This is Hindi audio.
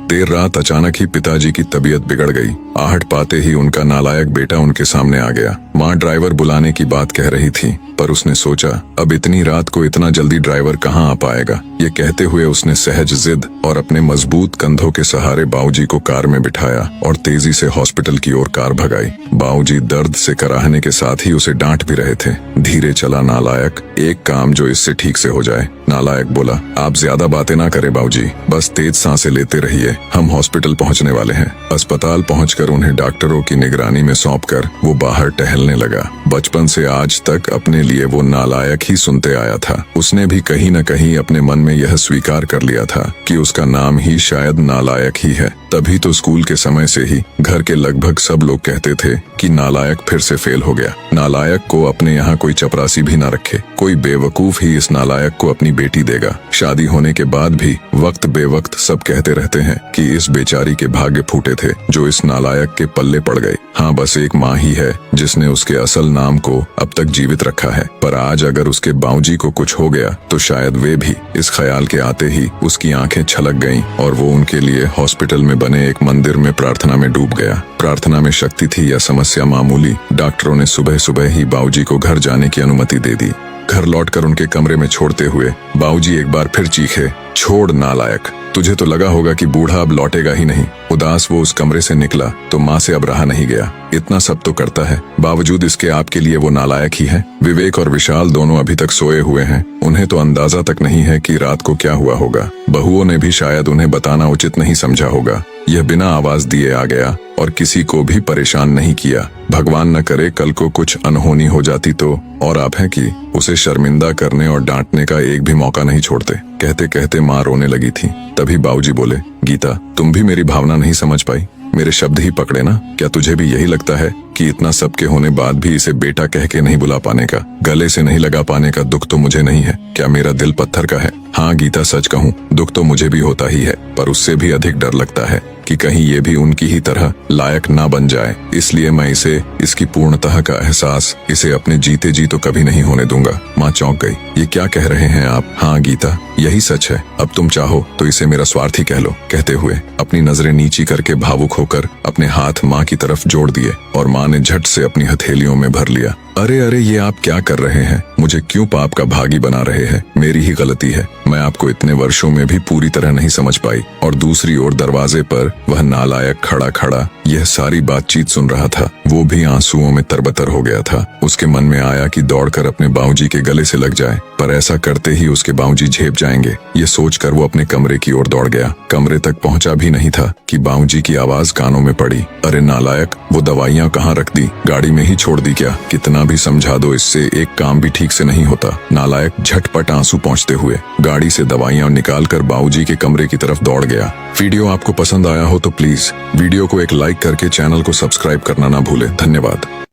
देर रात अचानक ही पिताजी की तबीयत बिगड़ गई। आहट पाते ही उनका नालायक बेटा उनके सामने आ गया। माँ ड्राइवर बुलाने की बात कह रही थी, पर उसने सोचा अब इतनी रात को इतना जल्दी ड्राइवर कहाँ आ पाएगा। ये कहते हुए उसने सहज जिद और अपने मजबूत कंधों के सहारे बाबूजी को कार में बिठाया और तेजी से हॉस्पिटल की ओर कार भगाई। बाबूजी दर्द से कराहने के साथ ही उसे डांट भी रहे थे। धीरे चला नालायक, एक काम जो इससे ठीक से हो जाए। नालायक बोला, आप ज्यादा बातें ना करें बाबूजी, बस तेज सांसें लेते रहिए, हम हॉस्पिटल पहुंचने वाले हैं। अस्पताल पहुंचकर उन्हें डॉक्टरों की निगरानी में सौंपकर वो बाहर टहलने लगा। बचपन से आज तक अपने लिए वो नालायक ही सुनते आया था। उसने भी कहीं न कहीं अपने मन में यह स्वीकार कर लिया था कि उसका नाम ही शायद नालायक ही है। तभी तो स्कूल के समय से ही घर के लगभग सब लोग कहते थे कि नालायक फिर से फेल हो गया। नालायक को अपने यहाँ कोई चपरासी भी ना रखे, कोई बेवकूफ ही इस नालायक को अपनी बेटी देगा। शादी होने के बाद भी वक्त बेवक्त सब कहते रहते हैं कि इस बेचारी के भाग्य फूटे थे जो इस नालायक के पल्ले पड़ गए। हाँ, बस एक माँ ही है जिसने उसके असल नाम को अब तक जीवित रखा है। पर आज अगर उसके बाबूजी को कुछ हो गया तो शायद वे भी। इस ख्याल के आते ही उसकी आंखें छलक गईं और वो उनके लिए हॉस्पिटल में बने एक मंदिर में प्रार्थना में डूब गया। प्रार्थना में शक्ति थी या समस्या मामूली, डॉक्टरों ने सुबह सुबह ही बाबूजी को घर जाने की अनुमति दे दी। घर लौटकर उनके कमरे में छोड़ते हुए बाबूजी एक बार फिर चीखे, छोड़ नालायक, तुझे तो लगा होगा कि बूढ़ा अब लौटेगा ही नहीं। उदास वो उस कमरे से निकला तो माँ से अब रहा नहीं गया। इतना सब तो करता है, बावजूद इसके आपके लिए वो नालायक ही है। विवेक और विशाल दोनों अभी तक सोए हुए हैं। उन्हें तो अंदाजा तक नहीं है कि रात को क्या हुआ होगा। बहुओं ने भी शायद उन्हें बताना उचित नहीं समझा होगा। यह बिना आवाज दिए आ गया और किसी को भी परेशान नहीं किया। भगवान न करे कल को कुछ अनहोनी हो जाती तो। और आप हैं कि उसे शर्मिंदा करने और डांटने का एक भी मौका नहीं छोड़ते। कहते कहते माँ रोने लगी थी। तभी बाबूजी बोले, गीता, तुम भी मेरी भावना नहीं समझ पाई, मेरे शब्द ही पकड़े ना। क्या तुझे भी यही लगता है कि इतना सब के होने बाद भी इसे बेटा कह के नहीं बुला पाने का, गले से नहीं लगा पाने का दुख तो मुझे नहीं है? क्या मेरा दिल पत्थर का है? हाँ गीता, सच कहूँ दुख तो मुझे भी होता ही है, पर उससे भी अधिक डर लगता है कि कहीं ये भी उनकी ही तरह लायक ना बन जाए। इसलिए मैं इसे इसकी पूर्णतः का एहसास इसे अपने जीते जी तो कभी नहीं होने दूंगा। माँ चौंक गई, ये क्या कह रहे हैं आप? हाँ गीता, यही सच है। अब तुम चाहो तो इसे मेरा स्वार्थी कह लो। कहते हुए अपनी नजरें नीची करके भावुक होकर अपने हाथ माँ की तरफ जोड़ दिए और माँ ने झट से अपनी हथेलियों में भर लिया। अरे अरे, ये आप क्या कर रहे हैं? मुझे क्यों पाप का भागी बना रहे हैं? मेरी ही गलती है, मैं आपको इतने वर्षों में भी पूरी तरह नहीं समझ पाई। और दूसरी ओर दरवाजे पर वह नालायक खड़ा खड़ा यह सारी बातचीत सुन रहा था। वो भी आंसुओं में तरबतर हो गया था। उसके मन में आया कि दौड़कर अपने बाबूजी के गले से लग जाए, पर ऐसा करते ही उसके बाबूजी झेप जाएंगे। ये सोचकर वो अपने कमरे की ओर दौड़ गया। कमरे तक पहुंचा भी नहीं था कि बाबूजी की आवाज कानों में पड़ी, अरे नालायक, वो दवाइयाँ कहाँ रख दी? गाड़ी में ही छोड़ दी क्या? कितना भी समझा दो, इससे एक काम भी ठीक से नहीं होता। नालायक झटपट आंसू पोंछते हुए गाड़ी से दवाइयाँ निकालकर बाबूजी के कमरे की तरफ दौड़ गया। वीडियो आपको पसंद आया हो तो प्लीज वीडियो को एक लाइक करके चैनल को सब्सक्राइब करना ना भूले। धन्यवाद।